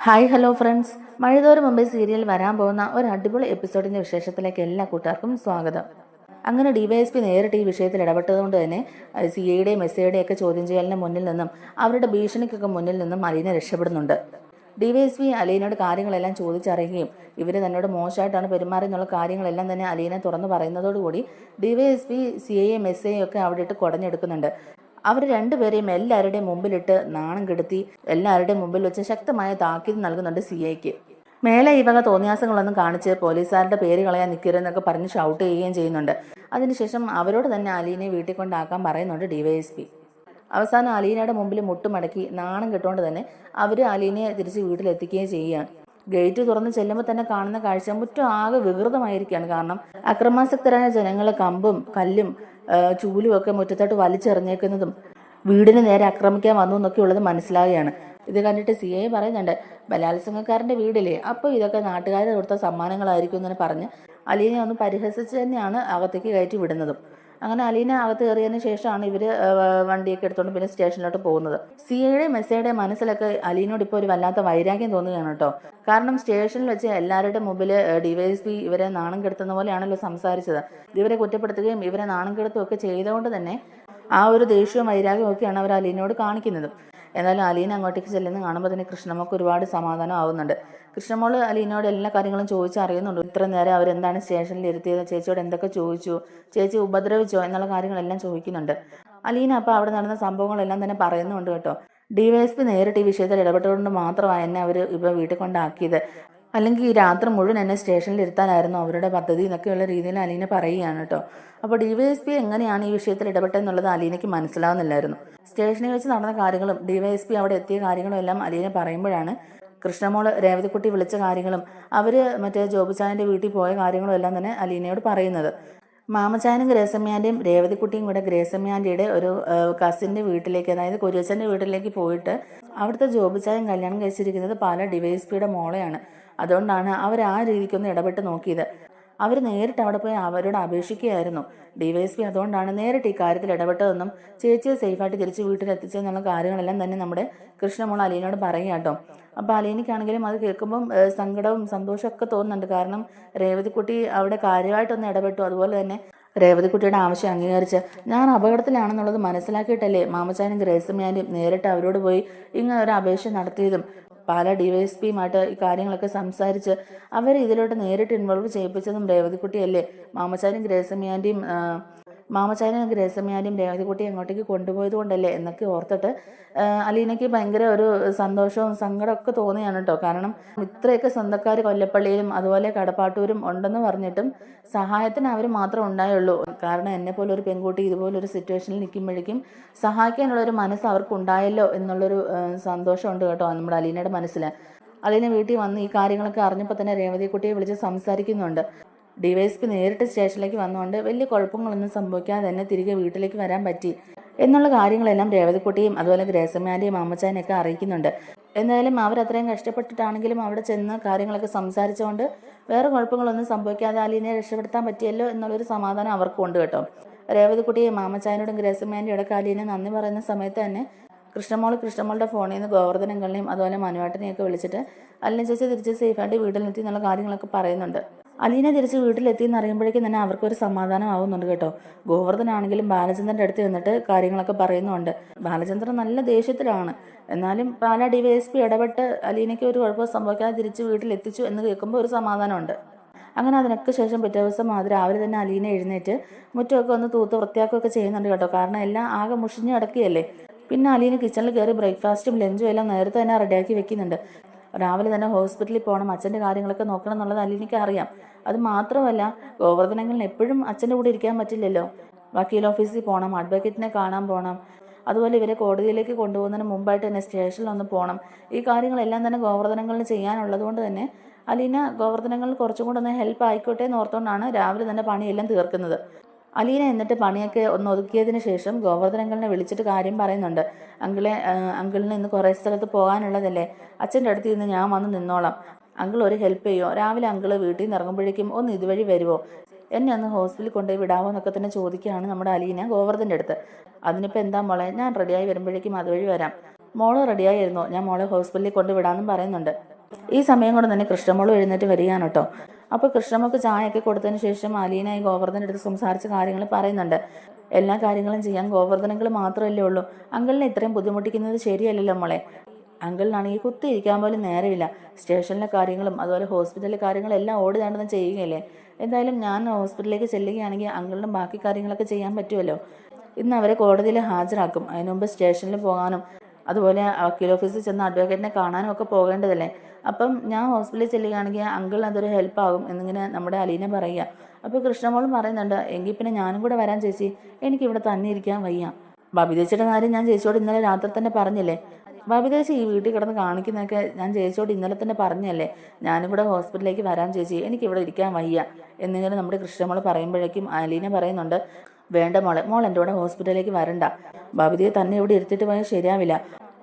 Hi hello friends. മഴതോറും മുമ്പേ serial വരാൻ പോകുന്ന ഒരു അടിപൊളി എപ്പിസോഡിന്റെ വിശേഷത്തിലേക്ക് എല്ലാ കൂട്ടുകാർക്കും സ്വാഗതം. അങ്ങനെ ഡിവൈഎസ്പി നേരിട്ട് ഈ വിഷയത്തിൽ ഇടപെട്ടതുകൊണ്ട് തന്നെ സി ഐയുടെയും എസ് ഐയുടെയും ഒക്കെ ചോദ്യം ചെയ്യലിന് മുന്നിൽ നിന്നും അവരുടെ ഭീഷണിക്കൊക്കെ മുന്നിൽ നിന്നും അലീന രക്ഷപ്പെടുന്നുണ്ട്. ഡിവൈഎസ്പി അലീനയോട് കാര്യങ്ങളെല്ലാം ചോദിച്ചറിയുകയും ഇവർ തന്നോട് മോശമായിട്ടാണ് പെരുമാറിയെന്നുള്ള കാര്യങ്ങളെല്ലാം തന്നെ അലീന തുറന്നു പറയുന്നതോടുകൂടി ഡിവൈഎസ്പി സി ഐയും എസ് ഐയും ഒക്കെ അവിടെ ഇട്ട് കുടഞ്ഞെടുക്കുന്നുണ്ട്. അവർ രണ്ടുപേരെയും എല്ലാവരുടെയും മുമ്പിലിട്ട് നാണം കെടുത്തി എല്ലാവരുടെയും മുമ്പിൽ വെച്ച് ശക്തമായ താക്കീത് നൽകുന്നുണ്ട് സി ഐക്ക്. മേലെ ഈ വക തോന്നിയാസങ്ങളൊന്നും കാണിച്ച് പോലീസുകാരുടെ പേര് കളയാൻ നിൽക്കരുതെന്നൊക്കെ പറഞ്ഞ് ഷൗട്ട് ചെയ്യുകയും ചെയ്യുന്നുണ്ട്. അതിനുശേഷം അവരോട് തന്നെ അലീനയെ വീട്ടിൽ കൊണ്ടാക്കാൻ പറയുന്നുണ്ട് ഡിവൈഎസ്പി. അവസാനം അലീനയുടെ മുമ്പിൽ മുട്ടുമടക്കി നാണം കെട്ടുകൊണ്ട് തന്നെ അവർ അലീനയെ തിരിച്ച് വീട്ടിലെത്തിക്കുകയും ചെയ്യുകയാണ്. ഗേറ്റ് തുറന്ന് ചെല്ലുമ്പോൾ തന്നെ കാണുന്ന കാഴ്ച മുറ്റം ആകെ വികൃതമായിരിക്കുകയാണ്. കാരണം അക്രമാസക്തരായ ജനങ്ങൾ കമ്പും കല്ലും ചൂലും ഒക്കെ മുറ്റത്തോട്ട് വലിച്ചെറിഞ്ഞേക്കുന്നതും വീടിന് നേരെ ആക്രമിക്കാൻ വന്നു എന്നൊക്കെ ഉള്ളത് മനസ്സിലാവുകയാണ്. ഇത് കണ്ടിട്ട് സി ഐ പറയുന്നുണ്ട്, ബലാത്സംഗക്കാരൻ്റെ വീടില്ലേ, അപ്പോൾ ഇതൊക്കെ നാട്ടുകാർ കൊടുത്ത സമ്മാനങ്ങളായിരിക്കും എന്ന് പറഞ്ഞ് അലീനെ ഒന്ന് പരിഹസിച്ച് തന്നെയാണ് അകത്തേക്ക് കയറ്റി വിടുന്നതും. അങ്ങനെ അലീന അകത്ത് കയറിയതിന് ശേഷമാണ് ഇവർ വണ്ടിയൊക്കെ എടുത്തുകൊണ്ട് പിന്നെ സ്റ്റേഷനിലോട്ട് പോകുന്നത്. സി ഐയുടെയും എസ് ഐയുടെയും മനസ്സിലൊക്കെ അലീനോട് ഇപ്പോൾ ഒരു വല്ലാത്ത വൈരാഗ്യം തോന്നുകയാണ് കേട്ടോ. കാരണം സ്റ്റേഷനിൽ വെച്ച് എല്ലാവരുടെ മുമ്പിൽ ഡിവൈഎസ്പി ഇവരെ നാണം കെടുത്തുന്ന പോലെയാണല്ലോ സംസാരിച്ചത്. ഇവരെ കുറ്റപ്പെടുത്തുകയും ഇവരെ നാണം കെടുത്തുകയും ഒക്കെ ചെയ്തുകൊണ്ട് തന്നെ ആ ഒരു ദേഷ്യവും വൈരാഗ്യവും ഒക്കെയാണ് അവർ അലീനയോട് കാണിക്കുന്നത്. എന്നാലും അലീന അങ്ങോട്ടേക്ക് ചെല്ലുന്ന കാണുമ്പോൾ തന്നെ കൃഷ്ണമ്മക്ക് ഒരുപാട് സമാധാനം ആവുന്നുണ്ട്. കൃഷ്ണമോള് അലീനയോട് എല്ലാ കാര്യങ്ങളും ചോദിച്ചറിയുന്നുണ്ട്. ഇത്ര നേരം അവരെന്താണ് സ്റ്റേഷനിൽ ഇരുത്തിയത്, ചേച്ചിയോട് എന്തൊക്കെ ചോദിച്ചു, ചേച്ചി ഉപദ്രവിച്ചോ എന്നുള്ള കാര്യങ്ങളെല്ലാം ചോദിക്കുന്നുണ്ട്. അലീന അപ്പോൾ അവിടെ നടന്ന സംഭവങ്ങളെല്ലാം തന്നെ പറയുന്നുണ്ട് കേട്ടോ. ഡിവൈഎസ്പി നേരിട്ട് ഈ വിഷയത്തിൽ ഇടപെട്ടുകൊണ്ട് മാത്രമാണ് എന്നെ അവർ ഇപ്പോൾ വീട്ടിൽ കൊണ്ടാക്കിയത്, അല്ലെങ്കിൽ ഈ രാത്രി മുഴുവൻ എന്നെ സ്റ്റേഷനിൽ ഇരുത്താനായിരുന്നു അവരുടെ പദ്ധതി എന്നൊക്കെയുള്ള രീതിയിൽ അലീന പറയുകയാണ് കേട്ടോ. അപ്പോൾ ഡിവൈഎസ്പി എങ്ങനെയാണ് ഈ വിഷയത്തിൽ ഇടപെട്ടെന്നുള്ളത് അലീനയ്ക്ക് മനസ്സിലാവുന്നില്ലായിരുന്നു. സ്റ്റേഷനിൽ വെച്ച് നടന്ന കാര്യങ്ങളും ഡിവൈഎസ്പി അവിടെ എത്തിയ കാര്യങ്ങളും എല്ലാം അലീന പറയുമ്പോഴാണ് കൃഷ്ണമോള് രേവതിക്കുട്ടി വിളിച്ച കാര്യങ്ങളും അവർ മറ്റേ ജോബുചായൻ്റെ വീട്ടിൽ പോയ കാര്യങ്ങളും എല്ലാം തന്നെ അലീനയോട് പറയുന്നത്. മാമച്ചായനും ഗ്രേസമ്മയാൻ്റെയും രേവതിക്കുട്ടിയും കൂടെ ഗ്രേസമ്മയാൻ്റെയുടെ ഒരു കസിൻ്റെ വീട്ടിലേക്ക്, അതായത് കൊരിയച്ചൻ്റെ വീട്ടിലേക്ക് പോയിട്ട് അവിടുത്തെ ജോബുചായൻ കല്യാണം കഴിച്ചിരിക്കുന്നത് പാല ഡിവൈഎസ്പിയുടെ മോളെയാണ്. അതുകൊണ്ടാണ് അവർ ആ രീതിക്കൊന്ന് ഇടപെട്ട് നോക്കിയത്. അവർ നേരിട്ട് അവിടെ പോയി അവരോട് അപേക്ഷിക്കുകയായിരുന്നു. ഡിവൈഎസ്പി അതുകൊണ്ടാണ് നേരിട്ട് ഈ കാര്യത്തിൽ ഇടപെട്ടതെന്നും ചേച്ചിയെ സേഫായിട്ട് തിരിച്ച് വീട്ടിലെത്തിച്ചെന്നുള്ള കാര്യങ്ങളെല്ലാം തന്നെ നമ്മുടെ കൃഷ്ണമോൾ അലീനയോട് പറയുക കേട്ടോ. അപ്പോൾ അലീനയ്ക്കാണെങ്കിലും അത് കേൾക്കുമ്പം സങ്കടവും സന്തോഷമൊക്കെ തോന്നുന്നുണ്ട്. കാരണം രേവതിക്കുട്ടി അവിടെ കാര്യമായിട്ടൊന്ന് ഇടപെട്ടു. അതുപോലെ തന്നെ രേവതിക്കുട്ടിയുടെ ആവശ്യം അംഗീകരിച്ച് ഞാൻ അപകടത്തിലാണെന്നുള്ളത് മനസ്സിലാക്കിയിട്ടല്ലേ മാമച്ചാനും ഗ്രേസമ്മയാനും നേരിട്ട് അവരോട് പോയി ഇങ്ങനെ ഒരു അപേക്ഷ നടത്തിയതും പാല ഡിവൈഎസ്പിയുമായിട്ട് ഈ കാര്യങ്ങളൊക്കെ സംസാരിച്ച് അവർ ഇതിലോട്ട് നേരിട്ട് ഇൻവോൾവ് ചെയ്യിപ്പിച്ചതും രേവതിക്കുട്ടിയല്ലേ. മാമച്ചാനും ഗ്രേസമ്മയാൻ്റെയും രേവതിക്കുട്ടി അങ്ങോട്ടേക്ക് കൊണ്ടുപോയത് കൊണ്ടല്ലേ എന്നൊക്കെ ഓർത്തിട്ട് അലീനയ്ക്ക് ഭയങ്കര ഒരു സന്തോഷവും സങ്കടമൊക്കെ തോന്നിയാണ് കേട്ടോ. കാരണം ഇത്രയൊക്കെ സ്വന്തക്കാർ കൊല്ലപ്പള്ളിയിലും അതുപോലെ കടപ്പാട്ടൂരും ഉണ്ടെന്ന് പറഞ്ഞിട്ടും സഹായത്തിന് അവർ മാത്രം ഉണ്ടായുള്ളൂ. കാരണം എന്നെപ്പോലെ ഒരു പെൺകുട്ടി ഇതുപോലൊരു സിറ്റുവേഷനിൽ നിൽക്കുമ്പോഴേക്കും സഹായിക്കാനുള്ളൊരു മനസ്സ് അവർക്കുണ്ടായല്ലോ എന്നുള്ളൊരു സന്തോഷമുണ്ട് കേട്ടോ നമ്മുടെ അലീനയുടെ മനസ്സിൽ. അലീന വീട്ടിൽ വന്ന് ഈ കാര്യങ്ങളൊക്കെ അറിഞ്ഞപ്പോൾ തന്നെ രേവതിക്കുട്ടിയെ വിളിച്ച് സംസാരിക്കുന്നുണ്ട്. ഡിവൈഎസ്പി നേരിട്ട് സ്റ്റേഷനിലേക്ക് വന്നുകൊണ്ട് വലിയ കുഴപ്പങ്ങളൊന്നും സംഭവിക്കാതെ തന്നെ തിരികെ വീട്ടിലേക്ക് വരാൻ പറ്റി എന്നുള്ള കാര്യങ്ങളെല്ലാം രേവതിക്കുട്ടിയും അതുപോലെ ഗ്രേസമ്മയാൻ്റെയും അമ്മച്ചാനെയൊക്കെ അറിയിക്കുന്നുണ്ട്. എന്തായാലും അവരത്രയും കഷ്ടപ്പെട്ടിട്ടാണെങ്കിലും അവിടെ ചെന്ന് കാര്യങ്ങളൊക്കെ സംസാരിച്ചുകൊണ്ട് വേറെ കുഴപ്പങ്ങളൊന്നും സംഭവിക്കാതെ അലീനയെ രക്ഷപ്പെടുത്താൻ പറ്റിയല്ലോ എന്നുള്ളൊരു സമാധാനം അവർക്കും ഉണ്ട് കേട്ടോ. രേവതിക്കുട്ടിയും മാമച്ചായനോടും ഗ്രേസമ്മയാൻ്റെയും ഇടയ്ക്ക് അലീന നന്ദി പറയുന്ന സമയത്ത് തന്നെ കൃഷ്ണമോളുടെ ഫോണിൽ നിന്ന് ഗോവർദ്ധനങ്ങളിനെയും അതുപോലെ മനുവാട്ടിനെയൊക്കെ വിളിച്ചിട്ട് അലീന ചേച്ചി തിരിച്ച് സേഫായിട്ട് വീട്ടിലെത്തി എന്നുള്ള കാര്യങ്ങളൊക്കെ പറയുന്നുണ്ട്. അലീന തിരിച്ച് വീട്ടിലെത്തി എന്ന് അറിയുമ്പോഴേക്കും തന്നെ അവർക്കൊരു സമാധാനം ആവുന്നുണ്ട് കേട്ടോ. ഗോവർദ്ധനാണെങ്കിലും ബാലചന്ദ്രൻ്റെ അടുത്ത് നിന്നിട്ട് കാര്യങ്ങളൊക്കെ പറയുന്നുണ്ട്. ബാലചന്ദ്രൻ നല്ല ദേഷ്യത്തിലാണ്. എന്നാലും പാല ഡിവൈഎസ്പി ഇടപെട്ട് അലീനയ്ക്ക് ഒരു കുഴപ്പവും സംഭവിക്കാതെ തിരിച്ച് വീട്ടിലെത്തിച്ചു എന്ന് കേൾക്കുമ്പോൾ ഒരു സമാധാനമുണ്ട്. അങ്ങനെ അതിനൊക്കെ ശേഷം പിറ്റേ ദിവസം അത് രാവിലെ തന്നെ അലീന എഴുന്നേറ്റ് മുറ്റമൊക്കെ ഒന്ന് തൂത്ത് വൃത്തിയാക്കുകയൊക്കെ ചെയ്യുന്നുണ്ട് കേട്ടോ. കാരണം എല്ലാം ആകെ മുഷിഞ്ഞ് കിടക്കുകയല്ലേ. പിന്നെ അലീന കിച്ചണിൽ കയറി ബ്രേക്ക്ഫാസ്റ്റും ലഞ്ചും എല്ലാം നേരത്തെ തന്നെ റെഡിയാക്കി വെക്കുന്നുണ്ട്. രാവിലെ തന്നെ ഹോസ്പിറ്റലിൽ പോകണം, അച്ഛൻ്റെ കാര്യങ്ങളൊക്കെ നോക്കണം എന്നുള്ളത് അലീനയ്ക്ക് അറിയാം. അത് മാത്രമല്ല ഗോവർദ്ധനങ്ങളിൽ എപ്പോഴും അച്ഛൻ്റെ കൂടെ ഇരിക്കാൻ പറ്റില്ലല്ലോ. വക്കീൽ ഓഫീസിൽ പോകണം, അഡ്വക്കേറ്റിനെ കാണാൻ പോകണം, അതുപോലെ ഇവരെ കോടതിയിലേക്ക് കൊണ്ടുപോകുന്നതിന് മുമ്പായിട്ട് തന്നെ സ്റ്റേഷനിലൊന്ന് പോകണം. ഈ കാര്യങ്ങളെല്ലാം തന്നെ ഗോവർദ്ധനങ്ങളിൽ ചെയ്യാനുള്ളത് കൊണ്ട് തന്നെ അലീന ഗോവർദ്ധനങ്ങളിൽ കുറച്ചും കൂടെ ഒന്ന് ഹെൽപ്പ് ആയിക്കോട്ടെ എന്ന് ഓർത്തുകൊണ്ടാണ് രാവിലെ തന്നെ പണിയെല്ലാം തീർക്കുന്നത്. അലീന എന്നിട്ട് പണിയൊക്കെ ഒന്ന് ഒതുക്കിയതിന് ശേഷം ഗോവർദ്ധനങ്ങളിനെ വിളിച്ചിട്ട് കാര്യം പറയുന്നുണ്ട്. അങ്കിളിന് ഇന്ന് കുറേ സ്ഥലത്ത് പോകാനുള്ളതല്ലേ, അച്ഛൻ്റെ അടുത്ത് നിന്ന് ഞാൻ വന്ന് നിന്നോളാം, അങ്കിൾ ഒരു ഹെൽപ്പ് ചെയ്യുമോ, രാവിലെ അങ്കിള് വീട്ടിൽ നിന്ന് ഇറങ്ങുമ്പോഴേക്കും ഒന്ന് ഇതുവഴി വരുമോ, എന്നെ ഒന്ന് ഹോസ്പിറ്റലിൽ കൊണ്ടുപോയി വിടാമോ എന്നൊക്കെ തന്നെ ചോദിക്കുകയാണ് നമ്മുടെ അലീന ഗോവർദ്ധൻ്റെ അടുത്ത്. അതിനിപ്പോൾ എന്താ മോളെ, ഞാൻ റെഡിയായി വരുമ്പോഴേക്കും അതുവഴി വരാം, മോള് റെഡിയായിരുന്നു, ഞാൻ മോളെ ഹോസ്പിറ്റലിൽ കൊണ്ടുവിടാമെന്നും പറയുന്നുണ്ട്. ഈ സമയം കൊണ്ട് തന്നെ കൃഷ്ണമോളും എഴുന്നേറ്റ് വരികയാണ് കേട്ടോ. അപ്പോൾ കൃഷ്ണമ്മക്ക് ചായയൊക്കെ കൊടുത്തതിന് ശേഷം അലീനയെ ഗോവർദ്ധൻ്റെ അടുത്ത് സംസാരിച്ച കാര്യങ്ങൾ പറയുന്നുണ്ട്. എല്ലാ കാര്യങ്ങളും ചെയ്യാൻ ഗോവർദ്ധനങ്ങൾ മാത്രമല്ലേ ഉള്ളൂ, അങ്കിളിനെ ഇത്രയും ബുദ്ധിമുട്ടിക്കുന്നത് ശരിയല്ലല്ലോ മോളെ. അങ്കിളിനാണെങ്കിൽ കുത്തിയിരിക്കാൻ പോലും നേരമില്ല. സ്റ്റേഷനിലെ കാര്യങ്ങളും അതുപോലെ ഹോസ്പിറ്റലിലെ കാര്യങ്ങളും എല്ലാം ഓടി നടന്ന് ചെയ്യുകയല്ലേ. എന്തായാലും ഞാൻ ഹോസ്പിറ്റലിലേക്ക് ചെല്ലുകയാണെങ്കിൽ അങ്കിളിനും ബാക്കി കാര്യങ്ങളൊക്കെ ചെയ്യാൻ പറ്റുമല്ലോ. ഇന്ന് അവരെ കോടതിയിൽ ഹാജരാക്കും. അതിനു മുമ്പ് സ്റ്റേഷനിൽ പോകാനും അതുപോലെ വക്കീൽ ഓഫീസിൽ ചെന്ന് അഡ്വക്കേറ്റിനെ കാണാനും ഒക്കെ പോകേണ്ടതല്ലേ. അപ്പം ഞാൻ ഹോസ്പിറ്റലിൽ ചെല്ലുകയാണെങ്കിൽ അങ്കിളിന് അതൊരു ഹെൽപ്പാകും എന്നിങ്ങനെ നമ്മുടെ അലീന പറയുക. അപ്പോൾ കൃഷ്ണമോളും പറയുന്നുണ്ട്, എങ്കിൽ പിന്നെ ഞാനും കൂടെ വരാൻ ചേച്ചി, എനിക്കിവിടെ തന്നെ ഇരിക്കാൻ വയ്യ. ബബിതേച്ചിയുടെ കാര്യം ഞാൻ ചേച്ചിയോട് ഇന്നലെ രാത്രി തന്നെ പറഞ്ഞില്ലേ. ബബിതേച്ചി ഈ വീട്ടിൽ കിടന്ന് കാണിക്കുന്നതൊക്കെ ഞാൻ ചേച്ചിയോട് ഇന്നലെ തന്നെ പറഞ്ഞല്ലേ. ഞാനും കൂടെ ഹോസ്പിറ്റലിലേക്ക് വരാൻ ചേച്ചി, എനിക്കിവിടെ ഇരിക്കാൻ വയ്യ എന്നിങ്ങനെ നമ്മുടെ കൃഷ്ണമോൾ പറയുമ്പോഴേക്കും അലീന പറയുന്നുണ്ട്, വേണ്ട മോളെ, മോൾ എൻ്റെ കൂടെ ഹോസ്പിറ്റലിലേക്ക് വരണ്ട. ബബിതയെ തന്നെ ഇവിടെ ഇരുത്തിയിട്ട് പോയാൽ ശരിയാവില്ല.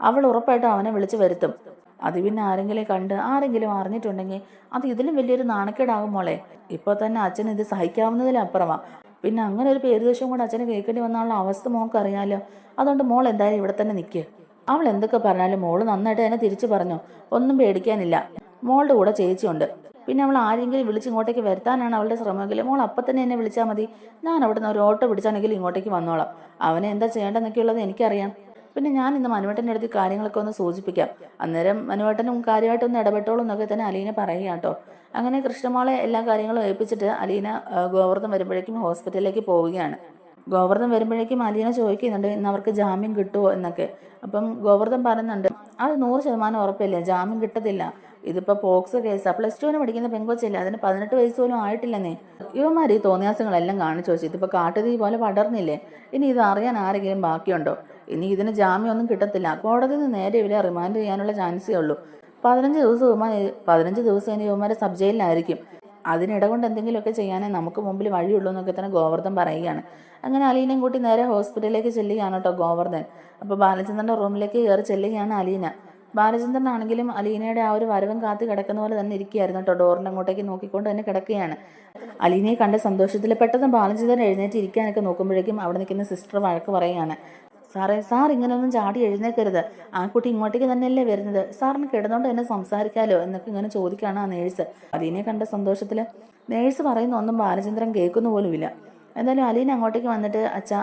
അവൾ ഉറപ്പായിട്ടും അവനെ വിളിച്ച് വരുത്തും. അത് പിന്നെ ആരെങ്കിലും കണ്ട് ആരെങ്കിലും അറിഞ്ഞിട്ടുണ്ടെങ്കിൽ അത് ഇതിലും വലിയൊരു നാണക്കേടാകും മോളെ. ഇപ്പോൾ തന്നെ അച്ഛൻ ഇത് സഹിക്കാവുന്നതിലപ്പുറമാ. പിന്നെ അങ്ങനെ ഒരു പേരുദോഷം കൊണ്ട് അച്ഛനെ കേൾക്കേണ്ടി വന്നുള്ള അവസ്ഥ മോൾക്ക് അറിയാലോ. അതുകൊണ്ട് മോൾ എന്തായാലും ഇവിടെ തന്നെ നിൽക്കുക. അവൾ എന്തൊക്കെ പറഞ്ഞാലും മോള് നന്നായിട്ട് തന്നെ തിരിച്ചു പറഞ്ഞു, ഒന്നും പേടിക്കാനില്ല. മോളുടെ കൂടെ ചേച്ചിയുണ്ട്. പിന്നെ അവൾ ആരെങ്കിലും വിളിച്ചിങ്ങോട്ടേക്ക് വരുത്താനാണ് അവളുടെ ശ്രമമെങ്കിൽ മോൾ അപ്പം തന്നെ എന്നെ വിളിച്ചാൽ മതി. ഞാൻ അവിടെ നിന്ന് ഒരു ഓട്ടോ പിടിച്ചാണെങ്കിലും ഇങ്ങോട്ടേക്ക് വന്നോളാം. അവനെ എന്താ ചെയ്യേണ്ടതെന്നൊക്കെയുള്ളത് എനിക്കറിയാം. പിന്നെ ഞാൻ ഇന്ന് മനുവേട്ടൻ്റെ അടുത്ത് കാര്യങ്ങളൊക്കെ ഒന്ന് സൂചിപ്പിക്കാം. അന്നേരം മനുവേട്ടനും കാര്യമായിട്ടൊന്ന് ഇടപെട്ടോളൂ എന്നൊക്കെ തന്നെ അലീന പറയുക കേട്ടോ. അങ്ങനെ കൃഷ്ണമോളെ എല്ലാ കാര്യങ്ങളും ഏൽപ്പിച്ചിട്ട് അലീന ഗോവർദ്ധൻ വരുമ്പോഴേക്കും ഹോസ്പിറ്റലിലേക്ക് പോവുകയാണ്. ഗോവർദ്ധൻ വരുമ്പോഴേക്കും അലീന ചോദിക്കുന്നുണ്ട്, ഇന്ന് അവർക്ക് ജാമ്യം കിട്ടുമോ എന്നൊക്കെ. അപ്പം ഗോവർദ്ധൻ പറയുന്നുണ്ട്, അത് 100% ഉറപ്പില്ല, ജാമ്യം കിട്ടത്തില്ല. ഇതിപ്പോൾ പോക്സോ കേസാ, +2 പഠിക്കുന്ന പെങ്കൊച്ചല്ല, അതിന് 18 വയസ്സ് പോലും ആയിട്ടില്ലെന്നേ. ഇവന്മാർ ഈ തോന്നിയാസങ്ങളെല്ലാം കാണിച്ചു വെച്ചു. ഇതിപ്പോൾ കാട്ടുതീ പോലെ പടർന്നില്ലേ. ഇനി ഇത് അറിയാൻ ആരെങ്കിലും ബാക്കിയുണ്ടോ? ഇനി ഇതിന് ജാമ്യം ഒന്നും കിട്ടത്തില്ല. കോടതിയിൽ നിന്ന് നേരെ ഇവരെ റിമാൻഡ് ചെയ്യാനുള്ള ചാൻസേ ഉള്ളൂ. 15 ദിവസം ഇനി ഇവന്മാരെ സബ് ജയിലിലായിരിക്കും. അതിനിടകൊണ്ട് എന്തെങ്കിലുമൊക്കെ ചെയ്യാനേ നമുക്ക് മുമ്പിൽ വഴിയുള്ളൂ എന്നൊക്കെ തന്നെ ഗോവർദ്ധൻ പറയുകയാണ്. അങ്ങനെ അലീനയും കൂട്ടി നേരെ ഹോസ്പിറ്റലിലേക്ക് ചെല്ലുകയാണ് കേട്ടോ ഗോവർദ്ധൻ. അപ്പോൾ ബാലചന്ദ്രൻ്റെ റൂമിലേക്ക് കയറി ചെല്ലുകയാണ് അലീന. ബാലചന്ദ്രനാണെങ്കിലും അലീനയുടെ ആ ഒരു വരവും കാത്ത് കിടക്കുന്ന പോലെ തന്നെ ഇരിക്കുകയായിരുന്നു കേട്ടോ. ഡോറിൻ്റെ അങ്ങോട്ടേക്ക് നോക്കിക്കൊണ്ട് തന്നെ കിടക്കുകയാണ്. അലീനയെ കണ്ട സന്തോഷത്തിൽ പെട്ടെന്ന് ബാലചന്ദ്രൻ എഴുന്നേറ്റ് ഇരിക്കാനൊക്കെ നോക്കുമ്പോഴേക്കും അവിടെ നിൽക്കുന്ന സിസ്റ്റർ വഴക്ക് പറയുകയാണ്. സാറേ, സാർ ഇങ്ങനെയൊന്നും ചാടി എഴുന്നേക്കരുത്. ആ കുട്ടി ഇങ്ങോട്ടേക്ക് തന്നെയല്ലേ വരുന്നത്, സാറിന് കിടന്നുകൊണ്ട് എന്നെ സംസാരിക്കാമല്ലോ എന്നൊക്കെ ഇങ്ങനെ ചോദിക്കുകയാണ് ആ നേഴ്സ്. അലീനയെ കണ്ട സന്തോഷത്തിൽ നേഴ്സ് പറയുന്ന ഒന്നും ബാലചന്ദ്രൻ കേൾക്കുന്ന പോലുമില്ല. എന്തായാലും അലീന അങ്ങോട്ടേക്ക് വന്നിട്ട്,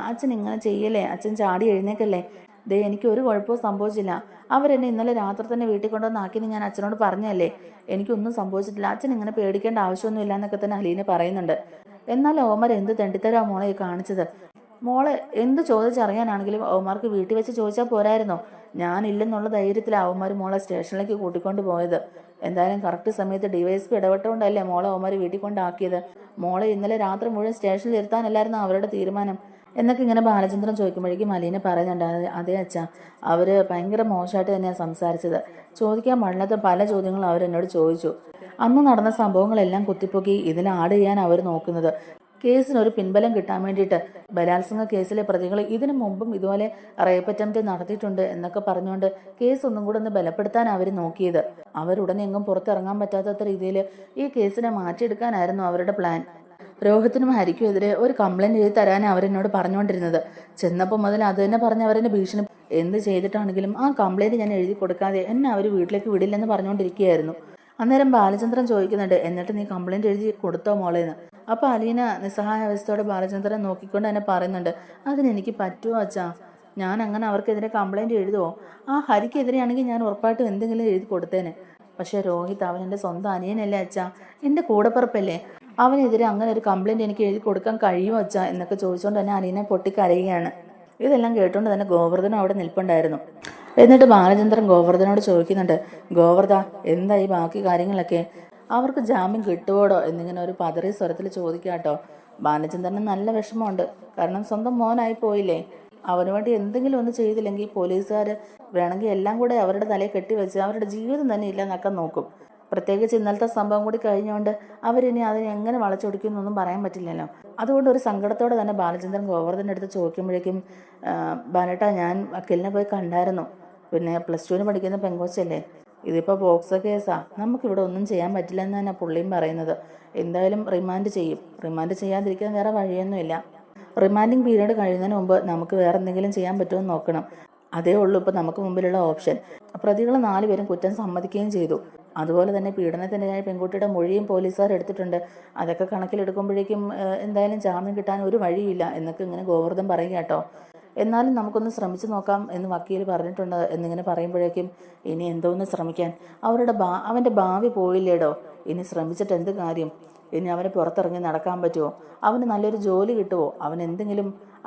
അച്ഛൻ ഇങ്ങനെ ചെയ്യല്ലേ, അച്ഛൻ ചാടി എഴുന്നേക്കല്ലേ. ദേ, എനിക്ക് ഒരു കുഴപ്പവും സംഭവിച്ചില്ല. അവരെന്നെ ഇന്നലെ രാത്രി തന്നെ വീട്ടിൽ കൊണ്ടുവന്ന് ആക്കിയെന്ന് ഞാൻ അച്ഛനോട് പറഞ്ഞല്ലേ. എനിക്കൊന്നും സംഭവിച്ചിട്ടില്ല, അച്ഛൻ ഇങ്ങനെ പേടിക്കേണ്ട ആവശ്യമൊന്നുമില്ല എന്നൊക്കെ തന്നെ അലീന പറയുന്നുണ്ട്. എന്നാൽ ഓമർ എന്ത് തെണ്ടിത്തരാ മോളെ കാണിച്ചത്. മോളെ എന്ത് ചോദിച്ചറിയാനാണെങ്കിലും അവന്മാർക്ക് വീട്ടിൽ വെച്ച് ചോദിച്ചാൽ പോരായിരുന്നോ? ഞാനില്ലെന്നുള്ള ധൈര്യത്തിൽ അവന്മാർ മോളെ സ്റ്റേഷനിലേക്ക് കൂട്ടിക്കൊണ്ട് പോയത്. എന്തായാലും കറക്റ്റ് സമയത്ത് DYSP ഇടപെട്ടുകൊണ്ടല്ലേ മോളെ അവന്മാർ വീട്ടിൽ കൊണ്ടാക്കിയത്. മോളെ ഇന്നലെ രാത്രി മുഴുവൻ സ്റ്റേഷനിൽ ഇരുത്താനല്ലായിരുന്നു അവരുടെ തീരുമാനം എന്നൊക്കെ ഇങ്ങനെ ബാലചന്ദ്രൻ ചോദിക്കുമ്പോഴേക്കും അലീന പറയുന്നുണ്ട്, അതേ അച്ഛാ, അവർ ഭയങ്കര മോശമായിട്ട് തന്നെയാണ് സംസാരിച്ചത്. ചോദിക്കാൻ പാടില്ലാത്ത പല ചോദ്യങ്ങളും അവരെന്നോട് ചോദിച്ചു. അന്ന് നടന്ന സംഭവങ്ങളെല്ലാം കുത്തിപ്പൊക്കി ഇതിൽ ആഡ് ചെയ്യാൻ അവർ നോക്കുന്നത്. കേസിനൊരു പിൻബലം കിട്ടാൻ വേണ്ടിയിട്ട് ബലാത്സംഗ കേസിലെ പ്രതികൾ ഇതിനു മുമ്പും ഇതുപോലെ റേപ്പ് അറ്റംപ്റ്റ് നടത്തിയിട്ടുണ്ട് എന്നൊക്കെ പറഞ്ഞുകൊണ്ട് കേസ് ഒന്നും കൂടെ ഒന്ന് ബലപ്പെടുത്താൻ അവർ നോക്കിയത്. അവരുടനെ എങ്ങും പുറത്തിറങ്ങാൻ പറ്റാത്ത രീതിയിൽ ഈ കേസിനെ മാറ്റിയെടുക്കാനായിരുന്നു അവരുടെ പ്ലാൻ. രോഹിത്തിനും ഹരിക്കും എതിരെ ഒരു കംപ്ലൈൻറ്റ് എഴുതി തരാനാണ് അവരെന്നോട് പറഞ്ഞുകൊണ്ടിരുന്നത്. ചെന്നപ്പോൾ മുതൽ അത് തന്നെ പറഞ്ഞ് അവരെന്നെ ഭീഷണി, എന്ത് ചെയ്തിട്ടാണെങ്കിലും ആ കംപ്ലൈൻറ്റ് ഞാൻ എഴുതി കൊടുക്കാതെ എന്നെ അവർ വീട്ടിലേക്ക് വിടില്ലെന്ന് പറഞ്ഞുകൊണ്ടിരിക്കുകയായിരുന്നു. അന്നേരം ബാലചന്ദ്രൻ ചോദിക്കുന്നുണ്ട്, എന്നിട്ട് നീ കംപ്ലൈൻറ്റ് എഴുതി കൊടുത്തോ മോളേന്ന്. അപ്പോൾ അലീന നിസ്സഹായ അവസ്ഥയോടെ ബാലചന്ദ്രൻ നോക്കിക്കൊണ്ട് തന്നെ പറയുന്നുണ്ട്, അതിനെനിക്ക് പറ്റുമോ അച്ഛാ? ഞാൻ അങ്ങനെ അവർക്കെതിരെ കംപ്ലൈൻറ്റ് എഴുതുമോ? ആ ഹരിക്കെതിരെയാണെങ്കിൽ ഞാൻ ഉറപ്പായിട്ടും എന്തെങ്കിലും എഴുതി കൊടുത്തേനെ. പക്ഷേ രോഹിത് അവൻ എൻ്റെ സ്വന്തം അനിയനല്ലേ അച്ഛാ, എൻ്റെ കൂടപ്പിറപ്പല്ലേ. അവനെതിരെ അങ്ങനെ ഒരു കംപ്ലൈൻറ്റ് എനിക്ക് എഴുതി കൊടുക്കാൻ കഴിയുമോ അച്ഛാ എന്നൊക്കെ ചോദിച്ചുകൊണ്ട് തന്നെ അലീന പൊട്ടിക്കരയുകയാണ്. ഇതെല്ലാം കേട്ടുകൊണ്ട് തന്നെ ഗോവർദ്ധനും അവിടെ നിൽപ്പുണ്ടായിരുന്നു. എന്നിട്ട് ബാലചന്ദ്രൻ ഗോവർദ്ധനോട് ചോദിക്കുന്നുണ്ട്, ഗോവർദ്ധ, എന്തായി ബാക്കി കാര്യങ്ങളൊക്കെ? അവർക്ക് ജാമ്യം കിട്ടുവോടോ എന്നിങ്ങനെ ഒരു പതറിയ സ്വരത്തിൽ ചോദിക്കാട്ടോ. ബാലചന്ദ്രന് നല്ല വിഷമമുണ്ട്. കാരണം സ്വന്തം മോനായി പോയില്ലേ. അവന് വേണ്ടി എന്തെങ്കിലും ഒന്ന് ചെയ്തില്ലെങ്കിൽ പോലീസുകാർ വേണമെങ്കിൽ എല്ലാം കൂടെ അവരുടെ തലയിൽ കെട്ടിവെച്ച് അവരുടെ ജീവിതം തന്നെ ഇല്ലെന്നൊക്കെ നോക്കും. പ്രത്യേകിച്ച് ഇന്നലത്തെ സംഭവം കൂടി കഴിഞ്ഞുകൊണ്ട് അവരിനി അതിനെ എങ്ങനെ വളച്ചൊടിക്കുമെന്നൊന്നും പറയാൻ പറ്റില്ലല്ലോ. അതുകൊണ്ട് ഒരു സങ്കടത്തോടെ തന്നെ ബാലചന്ദ്രൻ ഗോവർദ്ധൻ്റെ അടുത്ത് ചോദിക്കുമ്പോഴേക്കും, ബാലേട്ടാ, ഞാൻ വക്കീലിനെ പോയി കണ്ടായിരുന്നു. പിന്നെ +2 പഠിക്കുന്ന പെങ്കൊച്ചല്ലേ, ഇതിപ്പോൾ പോക്സോ കേസാ, നമുക്കിവിടെ ഒന്നും ചെയ്യാൻ പറ്റില്ലെന്ന് തന്നെ പുള്ളിയും പറയുന്നത്. എന്തായാലും റിമാൻഡ് ചെയ്യും. റിമാൻഡ് ചെയ്യാതിരിക്കാൻ വേറെ വഴിയൊന്നുമില്ല. റിമാൻഡിങ് പീരീഡ് കഴിയുന്നതിന് മുമ്പ് നമുക്ക് വേറെ എന്തെങ്കിലും ചെയ്യാൻ പറ്റുമെന്ന് നോക്കണം. അതേ ഉള്ളൂ ഇപ്പോൾ നമുക്ക് മുമ്പിലുള്ള ഓപ്ഷൻ. പ്രതികൾ 4 പേരും കുറ്റം സമ്മതിക്കുകയും ചെയ്തു. അതുപോലെ തന്നെ പീഡനത്തിനിരയായ പെൺകുട്ടിയുടെ മൊഴിയും പോലീസുകാർ എടുത്തിട്ടുണ്ട്. അതൊക്കെ കണക്കിലെടുക്കുമ്പോഴേക്കും എന്തായാലും ജാമ്യം കിട്ടാൻ ഒരു വഴിയില്ല എന്നൊക്കെ ഇങ്ങനെ ഗോവർദ്ധൻ പറയുക കേട്ടോ. എന്നാലും നമുക്കൊന്ന് ശ്രമിച്ചു നോക്കാം എന്ന് വക്കീൽ പറഞ്ഞിട്ടുണ്ട് എന്നിങ്ങനെ പറയുമ്പോഴേക്കും ഇനി എന്തോന്ന് ശ്രമിക്കാൻ, അവൻ്റെ ഭാവി പോയില്ലേടോ, ഇനി ശ്രമിച്ചിട്ട് എന്ത് കാര്യം? ഇനി അവന് പുറത്തിറങ്ങി നടക്കാൻ പറ്റുമോ? അവന് നല്ലൊരു ജോലി കിട്ടുമോ?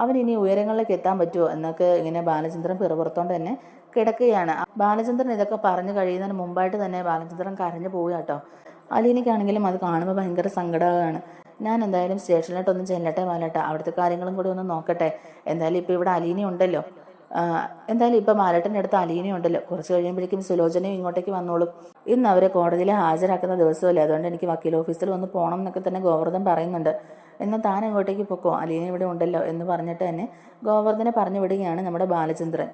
അവൻ ഇനി ഉയരങ്ങളിലേക്ക് എത്താൻ പറ്റുമോ എന്നൊക്കെ ഇങ്ങനെ ബാലചന്ദ്രൻ പിറുപുറത്തോണ്ട് തന്നെ കിടക്കുകയാണ്. ബാലചന്ദ്രൻ ഇതൊക്കെ പറഞ്ഞു കഴിയുന്നതിന് മുമ്പായിട്ട് തന്നെ ബാലചന്ദ്രൻ കരഞ്ഞു പോവുക കേട്ടോ. അലീനയ്ക്കാണെങ്കിലും അത് കാണുമ്പോൾ ഭയങ്കര സങ്കടമാണ്. ഞാൻ എന്തായാലും സ്റ്റേഷനിലോട്ടൊന്ന് ചെല്ലട്ടെ ബാലേട്ട, അവിടുത്തെ കാര്യങ്ങളും കൂടി ഒന്ന് നോക്കട്ടെ. എന്തായാലും ഇപ്പോൾ ഇവിടെ അലീന ഉണ്ടല്ലോ, എന്തായാലും ഇപ്പം ബാലേട്ടൻ്റെ അടുത്ത് അലീന ഉണ്ടല്ലോ, കുറച്ച് കഴിയുമ്പോഴേക്കും സുലോചനയും ഇങ്ങോട്ടേക്ക് വന്നോളും. ഇന്ന് അവരെ കോടതിയിൽ ഹാജരാക്കുന്ന ദിവസമല്ലേ, അതുകൊണ്ട് എനിക്ക് വക്കീൽ ഓഫീസിൽ വന്ന് പോകണം എന്നൊക്കെ തന്നെ ഗോവർദ്ധൻ പറയുന്നുണ്ട്. എന്നാൽ താൻ അങ്ങോട്ടേക്ക് പൊക്കോ, അലീന ഇവിടെ ഉണ്ടല്ലോ എന്ന് പറഞ്ഞിട്ട് തന്നെ ഗോവർദ്ധനെ പറഞ്ഞു വിടുകയാണ് നമ്മുടെ ബാലചന്ദ്രൻ.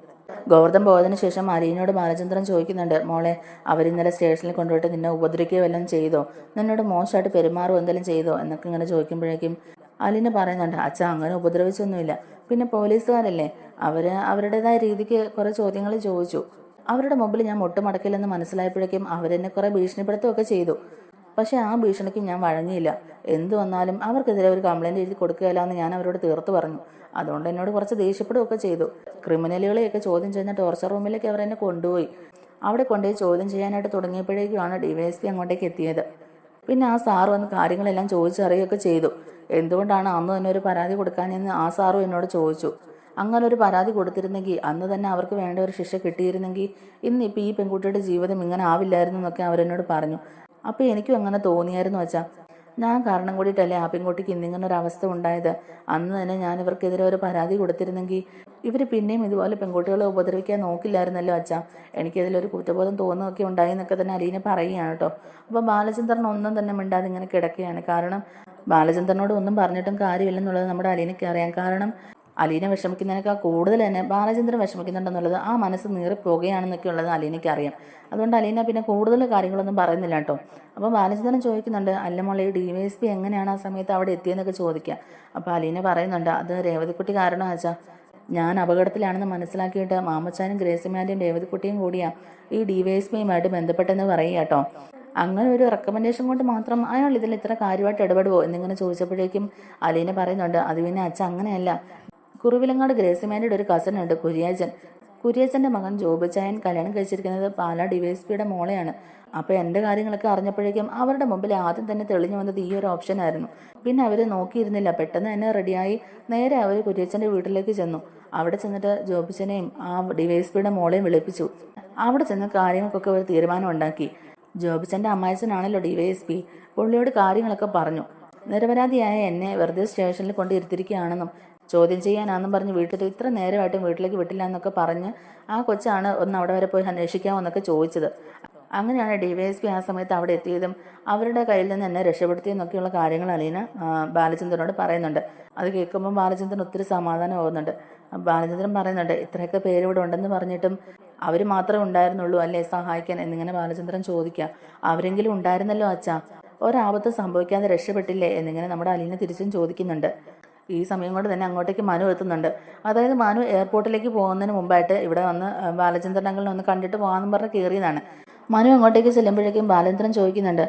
ഗോവർദ്ധൻ പോയതിനു ശേഷം അലീനയോട് ബാലചന്ദ്രൻ ചോദിക്കുന്നുണ്ട്, മോളെ അവരിന്നലെ സ്റ്റേഷനിൽ കൊണ്ടുപോയിട്ട് നിന്നെ ഉപദ്രവിക്കുകയോ വല്ലതും ചെയ്തോ, നിന്നോട് മോശമായിട്ട് പെരുമാറുമോ എന്തെങ്കിലും ചെയ്തോ എന്നൊക്കെ ഇങ്ങനെ ചോദിക്കുമ്പോഴേക്കും അലീന പറയുന്നുണ്ട്, അച്ഛാ അങ്ങനെ ഉപദ്രവിച്ചൊന്നുമില്ല, പിന്നെ പോലീസുകാരല്ലേ, അവരുടേതായ രീതിക്ക് കുറേ ചോദ്യങ്ങൾ ചോദിച്ചു. അവരുടെ മുമ്പിൽ ഞാൻ മുട്ടുമടക്കില്ലെന്ന് മനസ്സിലായപ്പോഴേക്കും അവരെന്നെ കുറേ ഭീഷണിപ്പെടുത്തുകയൊക്കെ ചെയ്തു. പക്ഷേ ആ ഭീഷണിക്ക് ഞാൻ വഴങ്ങിയില്ല. എന്തു വന്നാലും അവർക്കെതിരെ ഒരു കംപ്ലൈൻറ്റ് എഴുതി കൊടുക്കുകയില്ല എന്ന് ഞാൻ അവരോട് തീർത്ത് പറഞ്ഞു. അതുകൊണ്ട് എന്നോട് കുറച്ച് ദേഷ്യപ്പെടുകയൊക്കെ ചെയ്തു. ക്രിമിനലുകളെയൊക്കെ ചോദ്യം ചെയ്യുന്ന ടോർച്ചർ റൂമിലേക്ക് അവരെന്നെ കൊണ്ടുപോയി. അവിടെ കൊണ്ടുപോയി ചോദ്യം ചെയ്യാനായിട്ട് തുടങ്ങിയപ്പോഴേക്കുമാണ് DYSP അങ്ങോട്ടേക്ക് എത്തിയത്. പിന്നെ ആ സാറ് വന്ന് കാര്യങ്ങളെല്ലാം ചോദിച്ചറിയുകയൊക്കെ ചെയ്തു. എന്തുകൊണ്ടാണ് അന്ന് തന്നെ ഒരു പരാതി കൊടുക്കാനെന്ന് ആ സാറും എന്നോട് ചോദിച്ചു. അങ്ങനെ ഒരു പരാതി കൊടുത്തിരുന്നെങ്കിൽ അന്ന് തന്നെ അവർക്ക് വേണ്ട ഒരു ശിക്ഷ കിട്ടിയിരുന്നെങ്കിൽ ഇന്നിപ്പോൾ ഈ പെൺകുട്ടിയുടെ ജീവിതം ഇങ്ങനെ ആവില്ലായിരുന്നു എന്നൊക്കെ അവരെന്നോട് പറഞ്ഞു. അപ്പോൾ എനിക്കും അങ്ങനെ തോന്നിയായിരുന്നു വെച്ചാ, ഞാൻ കാരണം കൂടിയിട്ടല്ലേ ആ പെൺകുട്ടിക്ക് ഇന്നിങ്ങനെ ഒരു അവസ്ഥ ഉണ്ടായത്. അന്ന് തന്നെ ഞാൻ ഇവർക്കെതിരെ ഒരു പരാതി കൊടുത്തിരുന്നെങ്കിൽ ഇവർ പിന്നെയും ഇതുപോലെ പെൺകുട്ടികളെ ഉപദ്രവിക്കാൻ നോക്കില്ലായിരുന്നല്ലോ അച്ഛാ. എനിക്കതിലൊരു കുറ്റബോധം തോന്നുകയൊക്കെ ഉണ്ടായി എന്നൊക്കെ തന്നെ അലീന പറയുകയാണ് കേട്ടോ. അപ്പോൾ ബാലചന്ദ്രൻ ഒന്നും തന്നെ മിണ്ടാതെ ഇങ്ങനെ കിടക്കുകയാണ്. കാരണം ബാലചന്ദ്രനോട് ഒന്നും പറഞ്ഞിട്ടും കാര്യമില്ലെന്നുള്ളത് നമ്മുടെ അലീനയ്ക്ക് അറിയാം. കാരണം അലീന വിഷമിക്കുന്നതിനേക്കാൾ കൂടുതൽ തന്നെ ബാലചന്ദ്രൻ വിഷമിക്കുന്നുണ്ടെന്നുള്ളത്, ആ മനസ്സ് നീറിപ്പോകുകയാണെന്നൊക്കെ ഉള്ളത് അലീനയ്ക്ക് അറിയാം. അതുകൊണ്ട് അലീന പിന്നെ കൂടുതൽ കാര്യങ്ങളൊന്നും പറയുന്നില്ല കേട്ടോ. അപ്പോൾ ബാലചന്ദ്രൻ ചോദിക്കുന്നുണ്ട്, അല്ല മോളെ DYSP എങ്ങനെയാണ് ആ സമയത്ത് അവിടെ എത്തിയെന്നൊക്കെ ചോദിക്കുക. അപ്പോൾ അലീന പറയുന്നുണ്ട്, അത് രേവതിക്കുട്ടി കാരണം വെച്ചാ, ഞാൻ അപകടത്തിലാണെന്ന് മനസ്സിലാക്കിയിട്ട് മാമച്ചാനും ഗ്രേസിമാൻ്റെയും രേവതിക്കുട്ടിയും കൂടിയാണ് ഈ DYSPയുമായിട്ട് ബന്ധപ്പെട്ടെന്ന് പറയുക കേട്ടോ. അങ്ങനെ ഒരു റെക്കമെൻഡേഷൻ കൊണ്ട് മാത്രം അയാൾ ഇതിൽ ഇത്ര കാര്യമായിട്ട് ഇടപെടുമോ എന്നിങ്ങനെ ചോദിച്ചപ്പോഴേക്കും അലീന പറയുന്നുണ്ട്, അത് പിന്നെ അച്ഛ അങ്ങനെയല്ല. കുറുവിലങ്ങാട് ഗ്രേസിമാൻ്റെ ഒരു കസൻ ഉണ്ട്, കുര്യച്ചൻ്റെ മകൻ ജോബിച്ചായൻ കല്യാണം കഴിച്ചിരിക്കുന്നത് പാലാ DYSPയുടെ മോളെയാണ്. അപ്പോൾ എൻ്റെ കാര്യങ്ങളൊക്കെ അറിഞ്ഞപ്പോഴേക്കും അവരുടെ മുമ്പിൽ ആദ്യം തന്നെ തെളിഞ്ഞു വന്നത് ഈ ഒരു ഓപ്ഷനായിരുന്നു. പിന്നെ അവർ നോക്കിയിരുന്നില്ല, പെട്ടെന്ന് തന്നെ റെഡിയായി നേരെ അവർ കുര്യച്ചൻ്റെ വീട്ടിലേക്ക് ചെന്നു. അവിടെ ചെന്നിട്ട് ജോബിച്ചനെയും ആ DYSPയുടെ മോളെയും വിളിപ്പിച്ചു. അവിടെ ചെന്ന് കാര്യങ്ങൾക്കൊക്കെ ഒരു തീരുമാനം ഉണ്ടാക്കി. ജോബിച്ചൻ്റെ അമ്മായച്ചനാണല്ലോ DYSP, പുള്ളിയോട് കാര്യങ്ങളൊക്കെ പറഞ്ഞു. നിരപരാധിയായ എന്നെ വെറുതെ സ്റ്റേഷനിൽ കൊണ്ട് ഇരുത്തിരിക്കുകയാണെന്നും ചോദ്യം ചെയ്യാനാണെന്നും പറഞ്ഞ് ഇത്ര നേരമായിട്ടും വീട്ടിലേക്ക് വിട്ടില്ല എന്നൊക്കെ പറഞ്ഞ് ആ കൊച്ചാണ് ഒന്ന് അവിടെ വരെ പോയി അന്വേഷിക്കാമെന്നൊക്കെ ചോദിച്ചത്. അങ്ങനെയാണ് DYSP ആ സമയത്ത് അവിടെ എത്തിയതും അവരുടെ കയ്യിൽ നിന്ന് എന്നെ രക്ഷപ്പെടുത്തിയെന്നൊക്കെയുള്ള കാര്യങ്ങൾ അലീന ബാലചന്ദ്രനോട് പറയുന്നുണ്ട്. അത് കേൾക്കുമ്പോൾ ബാലചന്ദ്രൻ ഒത്തിരി സമാധാനം ആവുന്നുണ്ട്. ബാലചന്ദ്രൻ പറയുന്നുണ്ട്, ഇത്രയൊക്കെ പേരിവിടെ ഉണ്ടെന്ന് പറഞ്ഞിട്ടും അവർ മാത്രമേ ഉണ്ടായിരുന്നുള്ളൂ അല്ലേ സഹായിക്കാൻ എന്നിങ്ങനെ ബാലചന്ദ്രൻ ചോദിക്കുക. അവരെങ്കിലും ഉണ്ടായിരുന്നല്ലോ അച്ഛാ, ഒരാപത്ത് സംഭവിക്കാതെ രക്ഷപ്പെട്ടില്ലേ എന്നിങ്ങനെ നമ്മുടെ അലീന തിരിച്ചും ചോദിക്കുന്നുണ്ട്. ഈ സമയം കൊണ്ട് തന്നെ അങ്ങോട്ടേക്ക് മനു എത്തുന്നുണ്ട്. അതായത് മനു എയർപോർട്ടിലേക്ക് പോകുന്നതിന് മുമ്പായിട്ട് ഇവിടെ വന്ന് ബാലചന്ദ്രൻ അങ്കിളിനെ ഒന്ന് കണ്ടിട്ട് പോകാമെന്ന് പറഞ്ഞ് കയറിയതാണ്. മനു അങ്ങോട്ടേക്ക് ചെല്ലുമ്പോഴേക്കും ബാലചന്ദ്രൻ ചോദിക്കുന്നുണ്ട്,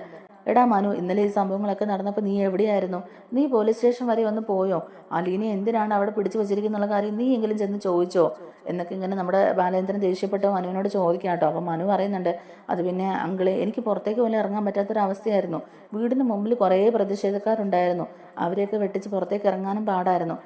എടാ മനു, ഇന്നലെ ഈ സംഭവങ്ങളൊക്കെ നടന്നപ്പോൾ നീ എവിടെയായിരുന്നു? നീ പോലീസ് സ്റ്റേഷൻ വരെ ഒന്ന് പോയോ? അലീനെ എന്തിനാണ് അവിടെ പിടിച്ചു വച്ചിരിക്കുന്നുള്ള കാര്യം നീ എങ്കിലും ചെന്ന് ചോദിച്ചോ എന്നൊക്കെ ഇങ്ങനെ നമ്മുടെ ബാലേന്ദ്രൻ ദേഷ്യപ്പെട്ട് മനുവിനോട് ചോദിക്കാം കേട്ടോ. അപ്പോൾ മനു പറയുന്നുണ്ട്, അത് പിന്നെ അങ്കിളെ, എനിക്ക് പുറത്തേക്ക് പോലും ഇറങ്ങാൻ പറ്റാത്തൊരവസ്ഥയായിരുന്നു. വീടിന് മുമ്പിൽ കുറേ പ്രതിഷേധക്കാരുണ്ടായിരുന്നു, അവരെയൊക്കെ വെട്ടിച്ച് പുറത്തേക്ക് ഇറങ്ങാനും പാടായിരുന്നു.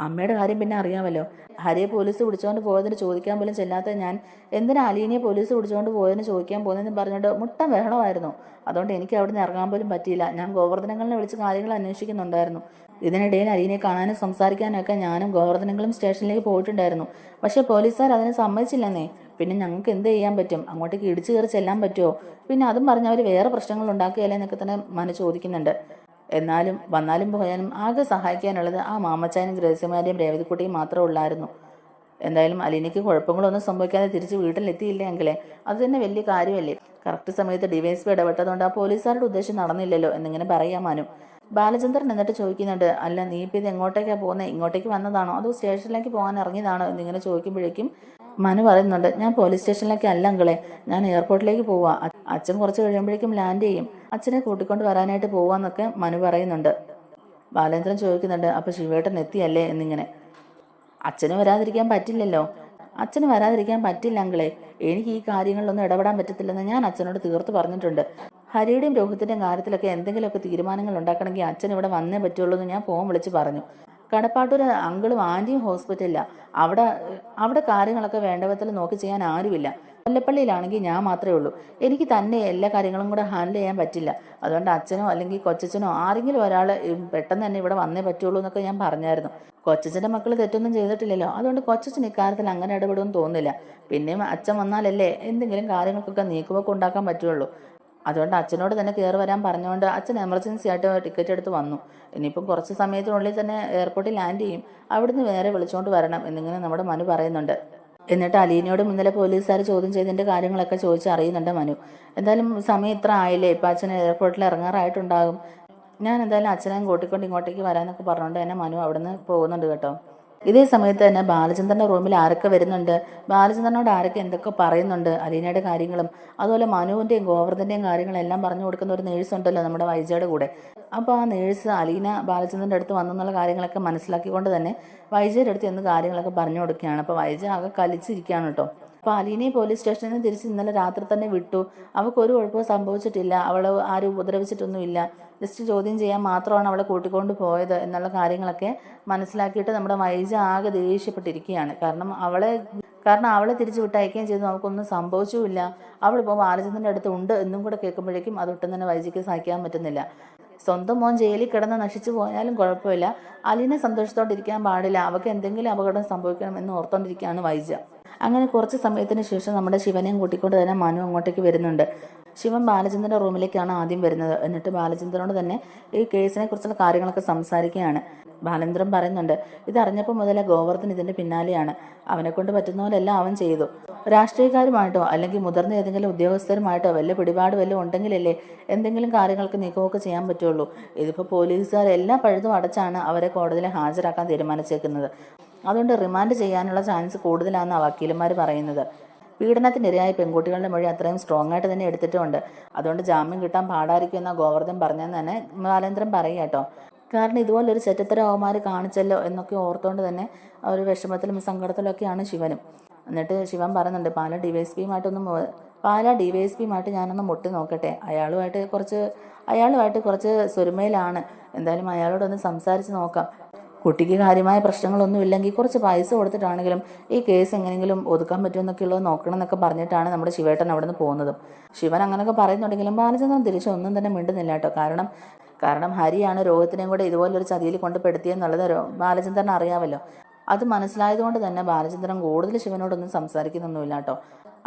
അമ്മയുടെ കാര്യം പിന്നെ അറിയാമല്ലോ, ഹരിയെ പോലീസ് പിടിച്ചുകൊണ്ട് പോയതിന് ചോദിക്കാൻ പോലും ചെല്ലാത്ത ഞാൻ എന്തിനാ അലീനയെ പോലീസ് പിടിച്ചുകൊണ്ട് പോയതിന് ചോദിക്കാൻ പോകുന്നതെന്ന് പറഞ്ഞുകൊണ്ട് മുട്ടം ബഹളമായിരുന്നു. അതുകൊണ്ട് എനിക്ക് അവിടെ നിന്ന് ഇറങ്ങാൻ പോലും പറ്റിയില്ല. ഞാൻ ഗോവർദ്ധനങ്ങളെ വിളിച്ച് കാര്യങ്ങൾ അന്വേഷിക്കുന്നുണ്ടായിരുന്നു. ഇതിനിടയിൽ അലീനയെ കാണാനും സംസാരിക്കാനും ഒക്കെ ഞാനും ഗോവർദ്ധനങ്ങളും സ്റ്റേഷനിലേക്ക് പോയിട്ടുണ്ടായിരുന്നു. പക്ഷേ പോലീസുകാർ അതിന് സമ്മതിച്ചില്ലെന്നേ. പിന്നെ ഞങ്ങൾക്ക് എന്ത് ചെയ്യാൻ പറ്റും? അങ്ങോട്ടേക്ക് ഇടിച്ചു കയറി ചെല്ലാൻ പറ്റുമോ? പിന്നെ അതും പറഞ്ഞ് അവർ വേറെ പ്രശ്നങ്ങൾ ഉണ്ടാക്കുകയല്ലേ എന്നൊക്കെ തന്നെ മനു ചോദിക്കുന്നുണ്ട്. എന്നാലും വന്നാലും പോയാലും ആകെ സഹായിക്കാനുള്ളത് ആ മാമച്ചാനും ഗ്രേസിമാരെയും രേവതിക്കുട്ടിയും മാത്രമേ ഉള്ളായിരുന്നു. എന്തായാലും അലീനയ്ക്ക് കുഴപ്പങ്ങളൊന്നും സംഭവിക്കാതെ തിരിച്ച് വീട്ടിലെത്തിയില്ലേ എങ്കിലേ അത് തന്നെ വലിയ കാര്യമല്ലേ. കറക്റ്റ് സമയത്ത് DYSP ഇടപെട്ടതുകൊണ്ട് ആ പോലീസുകാരുടെ ഉദ്ദേശം നടന്നില്ലല്ലോ എന്നിങ്ങനെ പറയാമാനും. ബാലചന്ദ്രൻ എന്നിട്ട് ചോദിക്കുന്നുണ്ട്, അല്ല നീ ഇപ്പം ഇത് എങ്ങോട്ടേക്കാണ് പോകുന്നത്, ഇങ്ങോട്ടേക്ക് വന്നതാണോ അതോ സ്റ്റേഷനിലേക്ക് പോകാൻ ഇറങ്ങിയതാണോ എന്നിങ്ങനെ ചോദിക്കുമ്പോഴേക്കും മനു പറയുന്നുണ്ട്, ഞാൻ പോലീസ് സ്റ്റേഷനിലേക്ക് അല്ല അങ്കിളെ, ഞാൻ എയർപോർട്ടിലേക്ക് പോവാ, അച്ഛൻ കുറച്ച് കഴിയുമ്പോഴേക്കും ലാൻഡ് ചെയ്യും, അച്ഛനെ കൂട്ടിക്കൊണ്ട് വരാനായിട്ട് പോവാന്നൊക്കെ മനു പറയുന്നുണ്ട്. ബാലേന്ദ്രൻ ചോദിക്കുന്നുണ്ട്, അപ്പോൾ ശിവേട്ടൻ എത്തിയല്ലേ എന്നിങ്ങനെ. അച്ഛന് വരാതിരിക്കാൻ പറ്റില്ലല്ലോ. അച്ഛന് വരാതിരിക്കാൻ പറ്റില്ല അങ്കിളെ, എനിക്ക് ഈ കാര്യങ്ങളിലൊന്നും ഇടപെടാൻ പറ്റത്തില്ലെന്ന് ഞാൻ അച്ഛനോട് തീർത്ത് പറഞ്ഞിട്ടുണ്ട്. ഹരിയുടെയും രോഹിത്തിൻ്റെയും കാര്യത്തിലൊക്കെ എന്തെങ്കിലുമൊക്കെ തീരുമാനങ്ങൾ ഉണ്ടാക്കണമെങ്കിൽ അച്ഛൻ ഇവിടെ വന്നേ പറ്റുള്ളൂ എന്ന് ഞാൻ ഫോൺ വിളിച്ച് പറഞ്ഞു. കടപ്പാട്ടൂർ അങ്കിളും ആൻറ്റിയും ഹോസ്പിറ്റലിലാണ്. അവിടെ അവിടെ കാര്യങ്ങളൊക്കെ വേണ്ട വിധത്തിൽ നോക്കി ചെയ്യാൻ ആരുമില്ല. കൊല്ലപ്പള്ളിയിലാണെങ്കിൽ ഞാൻ മാത്രമേ ഉള്ളൂ. എനിക്ക് തന്നെ എല്ലാ കാര്യങ്ങളും കൂടെ ഹാൻഡിൽ ചെയ്യാൻ പറ്റില്ല. അതുകൊണ്ട് അച്ഛനോ അല്ലെങ്കിൽ കൊച്ചച്ഛനോ ആരെങ്കിലും ഒരാൾ പെട്ടെന്ന് തന്നെ ഇവിടെ വന്നേ പറ്റുള്ളൂ എന്നൊക്കെ ഞാൻ പറഞ്ഞായിരുന്നു. കൊച്ചച്ഛൻ്റെ മക്കൾ തെറ്റൊന്നും ചെയ്തിട്ടില്ലല്ലോ, അതുകൊണ്ട് കൊച്ചച്ഛൻ ഇക്കാര്യത്തിൽ അങ്ങനെ ഇടപെടുമെന്ന് തോന്നുന്നില്ല. പിന്നെയും അച്ഛൻ വന്നാലല്ലേ എന്തെങ്കിലും കാര്യങ്ങൾക്കൊക്കെ നീക്കുപോക്ക് ഉണ്ടാക്കാൻ പറ്റുള്ളൂ. അതുകൊണ്ട് അച്ഛനോട് തന്നെ കയറി വരാൻ പറഞ്ഞുകൊണ്ട് അച്ഛൻ എമർജൻസി ആയിട്ട് ടിക്കറ്റ് എടുത്ത് വന്നു. ഇനിയിപ്പം കുറച്ച് സമയത്തിനുള്ളിൽ തന്നെ എയർപോർട്ടിൽ ലാൻഡ് ചെയ്യും, അവിടുന്ന് വേറെ വിളിച്ചുകൊണ്ട് വരണം എന്നിങ്ങനെ നമ്മുടെ മനു പറയുന്നുണ്ട്. എന്നിട്ട് അലീനയോടും ഇന്നലെ പോലീസുകാർ ചോദ്യം ചെയ്തതിൻ്റെ കാര്യങ്ങളൊക്കെ ചോദിച്ച് അറിയുന്നുണ്ട് മനു. എന്തായാലും സമയം ഇത്ര ആയില്ലേ, ഇപ്പം അച്ഛൻ എയർപോർട്ടിൽ ഇറങ്ങാറായിട്ടുണ്ടാകും, ഞാൻ എന്തായാലും അച്ഛനെയും കൂട്ടിക്കൊണ്ട് ഇങ്ങോട്ടേക്ക് വരാമെന്നൊക്കെ പറഞ്ഞുകൊണ്ട് തന്നെ മനു അവിടുന്ന് പോകുന്നുണ്ട് കേട്ടോ. ഇതേ സമയത്ത് തന്നെ ബാലചന്ദ്രൻ്റെ റൂമിൽ ആരൊക്കെ വരുന്നുണ്ട്, ബാലചന്ദ്രനോട് ആരൊക്കെ എന്തൊക്കെ പറയുന്നുണ്ട്, അലീനയുടെ കാര്യങ്ങളും അതുപോലെ മനുവിൻ്റെയും ഗോവർദ്ധൻ്റെയും കാര്യങ്ങളെല്ലാം പറഞ്ഞു കൊടുക്കുന്ന ഒരു നേഴ്സ് ഉണ്ടല്ലോ നമ്മുടെ വൈജയുടെ കൂടെ. അപ്പോൾ ആ നേഴ്സ് അലീന ബാലചന്ദ്രൻ്റെ അടുത്ത് വന്നെന്നുള്ള കാര്യങ്ങളൊക്കെ മനസ്സിലാക്കിക്കൊണ്ട് തന്നെ വൈജയുടെ അടുത്ത് എന്ന് കാര്യങ്ങളൊക്കെ പറഞ്ഞു കൊടുക്കുകയാണ്. അപ്പോൾ വൈജ ആകെ കലിച്ചിരിക്കുകയാണ് കേട്ടോ. അപ്പോൾ അലീനയെ പോലീസ് സ്റ്റേഷനിൽ നിന്ന് തിരിച്ച് ഇന്നലെ രാത്രി തന്നെ വിട്ടു, അവൾക്കൊരു കുഴപ്പവും സംഭവിച്ചിട്ടില്ല, അവൾ ആരും ഉപദ്രവിച്ചിട്ടൊന്നുമില്ല, ജസ്റ്റ് ചോദ്യം ചെയ്യാൻ മാത്രമാണ് അവളെ കൂട്ടിക്കൊണ്ട് പോയത് എന്നുള്ള കാര്യങ്ങളൊക്കെ മനസ്സിലാക്കിയിട്ട് നമ്മുടെ വൈജ ആകെ ദേഷ്യപ്പെട്ടിരിക്കുകയാണ്. കാരണം അവളെ തിരിച്ചു വിട്ടയക്കുകയും ചെയ്തു, അവൾക്കൊന്നും സംഭവിച്ചുമില്ല, അവളിപ്പോൾ ബാലചന്ദ്രൻ്റെ അടുത്ത് ഉണ്ട് എന്നും കൂടെ കേൾക്കുമ്പോഴേക്കും അതൊട്ടും തന്നെ വൈജയ്ക്ക് സഹിക്കാൻ പറ്റുന്നില്ല. സ്വന്തം മോൻ ജയിലിൽ കിടന്ന് നശിച്ചു പോയാലും കുഴപ്പമില്ല, അലീനെ സന്തോഷത്തോണ്ടിരിക്കാൻ പാടില്ല, അവൾക്ക് എന്തെങ്കിലും അപകടം സംഭവിക്കണം എന്ന് ഓർത്തോണ്ടിരിക്കുകയാണ് വൈജ. അങ്ങനെ കുറച്ച് സമയത്തിന് ശേഷം നമ്മുടെ ശിവനെയും കൂട്ടിക്കൊണ്ട് തന്നെ മനു അങ്ങോട്ടേക്ക് വരുന്നുണ്ട്. ശിവൻ ബാലചന്ദ്രൻ്റെ റൂമിലേക്കാണ് ആദ്യം വരുന്നത്. എന്നിട്ട് ബാലചന്ദ്രനോട് തന്നെ ഈ കേസിനെ കുറിച്ചുള്ള കാര്യങ്ങളൊക്കെ സംസാരിക്കുകയാണ്. ബാലചന്ദ്രൻ പറയുന്നുണ്ട്, ഇതറിഞ്ഞപ്പോൾ മുതലേ ഗോവർദ്ധൻ ഇതിൻ്റെ പിന്നാലെയാണ്, അവനെ കൊണ്ട് പറ്റുന്ന പോലെല്ലാം അവൻ ചെയ്തു. രാഷ്ട്രീയക്കാരുമായിട്ടോ അല്ലെങ്കിൽ മുതിർന്ന ഏതെങ്കിലും ഉദ്യോഗസ്ഥരുമായിട്ടോ വല്ല പിടിപാട് വല്ലതും ഉണ്ടെങ്കിലല്ലേ എന്തെങ്കിലും കാര്യങ്ങൾക്ക് നീക്കമൊക്കെ ചെയ്യാൻ പറ്റുള്ളൂ. ഇതിപ്പോൾ പോലീസുകാർ എല്ലാ പഴുതും അടച്ചാണ് അവരെ കോടതിയിൽ ഹാജരാക്കാൻ തീരുമാനിച്ചേക്കുന്നത്. അതുകൊണ്ട് റിമാൻഡ് ചെയ്യാനുള്ള ചാൻസ് കൂടുതലാണെന്നാണ് വക്കീലന്മാർ പറയുന്നത്. പീഡനത്തിനിരയായ പെൺകുട്ടികളുടെ മൊഴി അത്രയും സ്ട്രോങ് ആയിട്ട് തന്നെ എടുത്തിട്ടുമുണ്ട്, അതുകൊണ്ട് ജാമ്യം കിട്ടാൻ പാടായിരിക്കുമെന്ന ഗോവർദ്ധൻ പറഞ്ഞെന്ന് തന്നെ ബാലേന്ദ്രൻ പറയുക കേട്ടോ. കാരണം ഇതുപോലൊരു ചെറ്റത്തര അവന്മാർ കാണിച്ചല്ലോ എന്നൊക്കെ ഓർത്തുകൊണ്ട് തന്നെ ഒരു വിഷമത്തിലും സങ്കടത്തിലൊക്കെയാണ് ശിവനും. എന്നിട്ട് ശിവൻ പറയുന്നുണ്ട്, പാലാ ഡി വൈ എസ് പിയുമായിട്ട് ഞാനൊന്ന് മുട്ടി നോക്കട്ടെ, അയാളുമായിട്ട് കുറച്ച് സ്വരുമയിലാണ്, എന്തായാലും അയാളോടൊന്ന് സംസാരിച്ച് നോക്കാം, കുട്ടിക്ക് കാര്യമായ പ്രശ്നങ്ങളൊന്നും ഇല്ലെങ്കിൽ കുറച്ച് പൈസ കൊടുത്തിട്ടാണെങ്കിലും ഈ കേസ് എങ്ങനെയെങ്കിലും ഒതുക്കാൻ പറ്റുമെന്നൊക്കെ ഉള്ളത് നോക്കണം എന്നൊക്കെ പറഞ്ഞിട്ടാണ് നമ്മുടെ ശിവേട്ടൻ അവിടെ നിന്ന് പോകുന്നത്. ശിവൻ അങ്ങനെയൊക്കെ പറയുന്നുണ്ടെങ്കിലും ബാലചന്ദ്രൻ തിരിച്ച് ഒന്നും തന്നെ മിണ്ടുന്നില്ല കേട്ടോ. കാരണം ഹരിയാണ് രോഹിത്തിനെയും കൂടെ ഇതുപോലൊരു ചതിയിൽ കൊണ്ട് പെടുത്തിയെന്നുള്ളത് ബാലചന്ദ്രൻ അറിയാമല്ലോ. അത് മനസ്സിലായതുകൊണ്ട് തന്നെ ബാലചന്ദ്രൻ കൂടുതൽ ശിവനോടൊന്നും സംസാരിക്കുന്നൊന്നുമില്ല കേട്ടോ.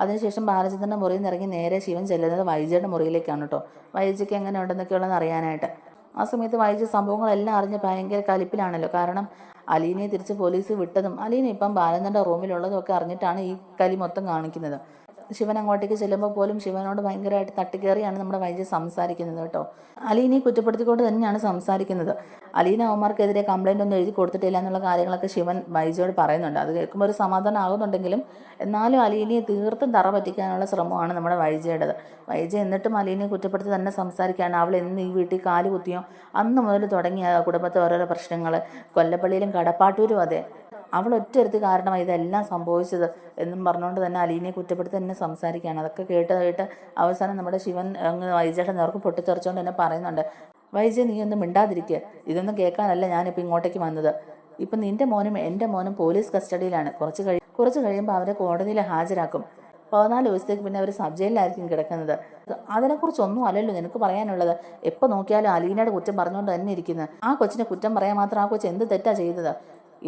അതിനുശേഷം ബാലചന്ദ്രൻ്റെ മുറിയിൽ നിന്ന് ഇറങ്ങി നേരെ ശിവൻ ചെല്ലുന്നത് വൈജയുടെ മുറിയിലേക്കാണ് കേട്ടോ, വൈജയ്ക്ക് എങ്ങനെ ഉണ്ടെന്നൊക്കെ ഉള്ളത് അറിയാനായിട്ട്. ആ സമയത്ത് വൈജ സംഭവങ്ങളെല്ലാം അറിഞ്ഞ് ഭയങ്കര കലിപ്പിലാണല്ലോ. കാരണം അലീനയെ തിരിച്ച് പോലീസ് വിട്ടതും അലീന ഇപ്പം ബാലചന്ദ്രൻ്റെ റൂമിലുള്ളതും ഒക്കെ അറിഞ്ഞിട്ടാണ് ഈ കലി മൊത്തം കാണിക്കുന്നത്. ശിവൻ അങ്ങോട്ടേക്ക് ചെല്ലുമ്പോൾ പോലും ശിവനോട് ഭയങ്കരമായിട്ട് തട്ടിക്കയറിയാണ് നമ്മുടെ വൈജ സംസാരിക്കുന്നത് കേട്ടോ. അലീനയെ കുറ്റപ്പെടുത്തിക്കൊണ്ട് തന്നെയാണ് സംസാരിക്കുന്നത്. അലീന അവന്മാർക്കെതിരെ കംപ്ലൈൻ്റ് ഒന്നും എഴുതി കൊടുത്തിട്ടില്ല എന്നുള്ള കാര്യങ്ങളൊക്കെ ശിവൻ വൈജയോട് പറയുന്നുണ്ട്. അത് കേൾക്കുമ്പോൾ ഒരു സമാധാനം ആകുന്നുണ്ടെങ്കിലും എന്നാലും അലീനയെ തീർത്തും തറ പറ്റിക്കാനുള്ള ശ്രമമാണ് നമ്മുടെ വൈജയുടേത്. വൈജ എന്നിട്ടും അലീനയെ കുറ്റപ്പെടുത്തി തന്നെ സംസാരിക്കുകയാണ്. അവൾ എന്ന് ഈ വീട്ടിൽ കാല് കുത്തിയോ അന്ന് മുതൽ തുടങ്ങിയ കുടുംബത്തെ ഓരോരോ പ്രശ്നങ്ങൾ, കൊല്ലപ്പള്ളിയിലും കടപ്പാട്ടൂരും അതെ, അവൾ ഒറ്റൊരുത്തി കാരണമായി ഇതെല്ലാം സംഭവിച്ചത് എന്നും പറഞ്ഞുകൊണ്ട് തന്നെ അലീനയെ കുറ്റപ്പെടുത്തി തന്നെ സംസാരിക്കുകയാണ്. അതൊക്കെ കേട്ട് അവസാനം നമ്മുടെ ശിവൻ അങ്ങ് വൈജയുടെ നേർക്ക് പൊട്ടിത്തെറിച്ചുകൊണ്ട് തന്നെ പറയുന്നുണ്ട്, വൈജ നീ ഒന്നും മിണ്ടാതിരിക്കുക, ഇതൊന്നും കേൾക്കാനല്ല ഞാനിപ്പോൾ ഇങ്ങോട്ടേക്ക് വന്നത്. ഇപ്പം നിൻ്റെ മോനും എൻ്റെ മോനും പോലീസ് കസ്റ്റഡിയിലാണ്, കുറച്ച് കഴിയുമ്പോൾ അവരെ കോടതിയിൽ ഹാജരാക്കും, 14 ദിവസത്തേക്ക് പിന്നെ അവർ സബ് ജയിലിലായിരിക്കും കിടക്കുന്നത്. അതിനെക്കുറിച്ചൊന്നും അല്ലല്ലോ നിനക്ക് പറയാനുള്ളത്, എപ്പോൾ നോക്കിയാലും അലീനയുടെ കുറ്റം പറഞ്ഞുകൊണ്ട് തന്നെ ഇരിക്കുന്നത്. ആ കൊച്ചിനെ കുറ്റം പറയാൻ മാത്രം ആ കൊച്ച് എന്ത് തെറ്റാ ചെയ്തത്?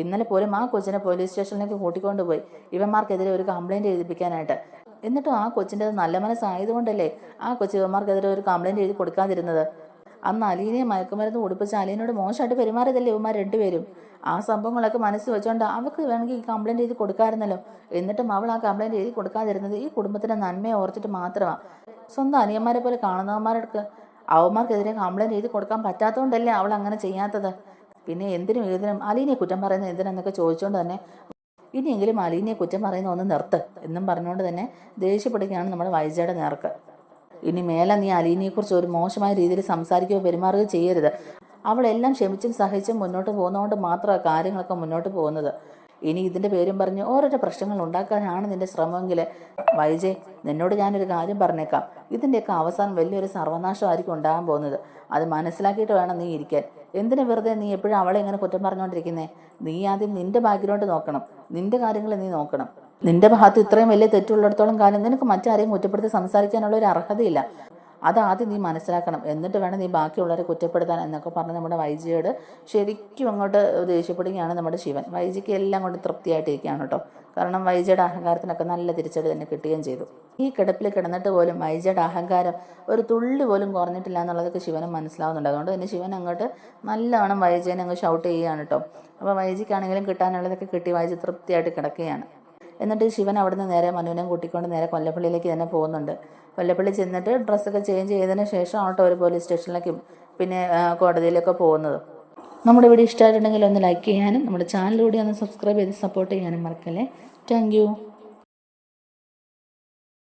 ഇന്നലെ പോലും ആ കൊച്ചിനെ പോലീസ് സ്റ്റേഷനിലേക്ക് കൂട്ടിക്കൊണ്ടുപോയി ഇവന്മാർക്കെതിരെ ഒരു കംപ്ലൈൻറ്റ് എഴുതിപ്പിക്കാനായിട്ട്. എന്നിട്ടും ആ കൊച്ചിൻ്റെത് നല്ല മനസ്സായതുകൊണ്ടല്ലേ ആ കൊച്ച് ഇവന്മാർക്കെതിരെ ഒരു കംപ്ലൈൻറ്റ് എഴുതി കൊടുക്കാതിരുന്നത്. അന്ന് അലീനയെ മയക്കുമരുന്ന് കുടിപ്പിച്ച് അലീനയോട് മോശമായിട്ട് പെരുമാറിയതല്ലേ ഇവന്മാർ രണ്ടുപേരും. ആ സംഭവങ്ങളൊക്കെ മനസ്സിൽ വെച്ചുകൊണ്ട് അവൾക്ക് വേണമെങ്കിൽ ഈ കംപ്ലൈൻറ്റ് എഴുതി കൊടുക്കാമായിരുന്നല്ലോ. എന്നിട്ടും അവൾ ആ കംപ്ലൈൻറ്റ് എഴുതി കൊടുക്കാതിരുന്നത് ഈ കുടുംബത്തിൻ്റെ നന്മയെ ഓർത്തിട്ട് മാത്രമാണ്. സ്വന്തം അനിയന്മാരെ പോലെ കാണുന്നവന്മാർക്ക് അവന്മാർക്കെതിരെ കംപ്ലൈൻറ്റ് എഴുതി കൊടുക്കാൻ പറ്റാത്തതുകൊണ്ടല്ലേ അവൾ അങ്ങനെ ചെയ്യാത്തത്. പിന്നെ എന്തിനും ഏതിനും അലീനയെ കുറ്റം പറയുന്നത് എന്തിനെന്നൊക്കെ ചോദിച്ചുകൊണ്ട് തന്നെ ഇനിയെങ്കിലും അലീനയെ കുറ്റം പറയുന്ന ഒന്ന് നിർത്ത് എന്നും പറഞ്ഞുകൊണ്ട് തന്നെ ദേഷ്യപ്പെടുകയാണ് നമ്മുടെ വൈജയുടെ നേർക്ക്. ഇനി മേലെ നീ അലീനയെക്കുറിച്ച് ഒരു മോശമായ രീതിയിൽ സംസാരിക്കുകയോ പെരുമാറുകയോ ചെയ്യരുത്. അവളെല്ലാം ക്ഷമിച്ചും സഹിച്ചും മുന്നോട്ട് പോകുന്നതുകൊണ്ട് മാത്രമാണ് കാര്യങ്ങളൊക്കെ മുന്നോട്ട് പോകുന്നത്. ഇനി ഇതിൻ്റെ പേരും പറഞ്ഞ് ഓരോരോ പ്രശ്നങ്ങൾ ഉണ്ടാക്കാനാണ് നിന്റെ ശ്രമമെങ്കിൽ വൈജയ്, നിന്നോട് ഞാനൊരു കാര്യം പറഞ്ഞേക്കാം. ഇതിൻ്റെയൊക്കെ അവസാനം വലിയൊരു സർവനാശമായിരിക്കും ഉണ്ടാകാൻ പോകുന്നത്. അത് മനസ്സിലാക്കിയിട്ട് വേണം നീ ഇരിക്കാൻ. എന്തിനു വെറുതെ നീ എപ്പോഴും അവളെ ഇങ്ങനെ കുറ്റം പറഞ്ഞുകൊണ്ടിരിക്കുന്നേ? നീ ആദ്യം നിന്റെ ബാക്ക്ഗ്രൗണ്ട് നോക്കണം, നിന്റെ കാര്യങ്ങൾ നീ നോക്കണം. നിന്റെ ഭാഗത്ത് ഇത്രയും വലിയ തെറ്റുള്ളിടത്തോളം കാലം നിനക്ക് മറ്റാരെയും കുറ്റപ്പെടുത്തി സംസാരിക്കാനുള്ള ഒരു അർഹതയില്ല. അതാദ്യം നീ മനസ്സിലാക്കണം, എന്നിട്ട് വേണം നീ ബാക്കിയുള്ളവരെ കുറ്റപ്പെടുത്താൻ എന്നൊക്കെ പറഞ്ഞ് നമ്മുടെ വൈജയോട് ശരിക്കും അങ്ങോട്ട് ദേഷ്യപ്പെടുകയാണ് നമ്മുടെ ശിവൻ. വൈജയ്ക്ക് എല്ലാം കൊണ്ട് തൃപ്തിയായിട്ടിരിക്കുകയാണ് കേട്ടോ. കാരണം വൈജയുടെ അഹങ്കാരത്തിനൊക്കെ നല്ല തിരിച്ചടി തന്നെ കിട്ടുകയും ചെയ്തു. ഈ കിടപ്പിൽ കിടന്നിട്ട് പോലും വൈജയുടെ അഹങ്കാരം ഒരു തുള്ളി പോലും കുറഞ്ഞിട്ടില്ല എന്നുള്ളതൊക്കെ ശിവനും മനസ്സിലാവുന്നുണ്ട്. അതുകൊണ്ട് തന്നെ ശിവൻ അങ്ങോട്ട് നല്ലവണ്ണം വൈജയനെ അങ്ങ് ഷൗട്ട് ചെയ്യുകയാണ് കേട്ടോ. അപ്പോൾ വൈജയ്ക്കാണെങ്കിലും കിട്ടാനുള്ളതൊക്കെ കിട്ടി വൈജ തൃപ്തിയായിട്ട് കിടക്കുകയാണ്. എന്നിട്ട് ശിവൻ അവിടുന്ന് നേരെ മനുവിനെ കൂട്ടിക്കൊണ്ട് നേരെ കൊല്ലപ്പള്ളിയിലേക്ക് തന്നെ പോകുന്നുണ്ട്. കൊല്ലപ്പള്ളി ചെന്നിട്ട് ഡ്രസ്സൊക്കെ ചേഞ്ച് ചെയ്തതിന് ശേഷം ആട്ടോ ഒരു പോലീസ് സ്റ്റേഷനിലേക്കും പിന്നെ കോടതിയിലൊക്കെ പോകുന്നത്. നമ്മുടെ വീഡിയോ ഇഷ്ടമായിട്ടുണ്ടെങ്കിൽ ഒന്ന് ലൈക്ക് ചെയ്യാനും നമ്മുടെ ചാനലിലൂടെ ഒന്ന് സബ്സ്ക്രൈബ് ചെയ്ത് സപ്പോർട്ട് ചെയ്യാനും മറക്കല്ലേ. താങ്ക്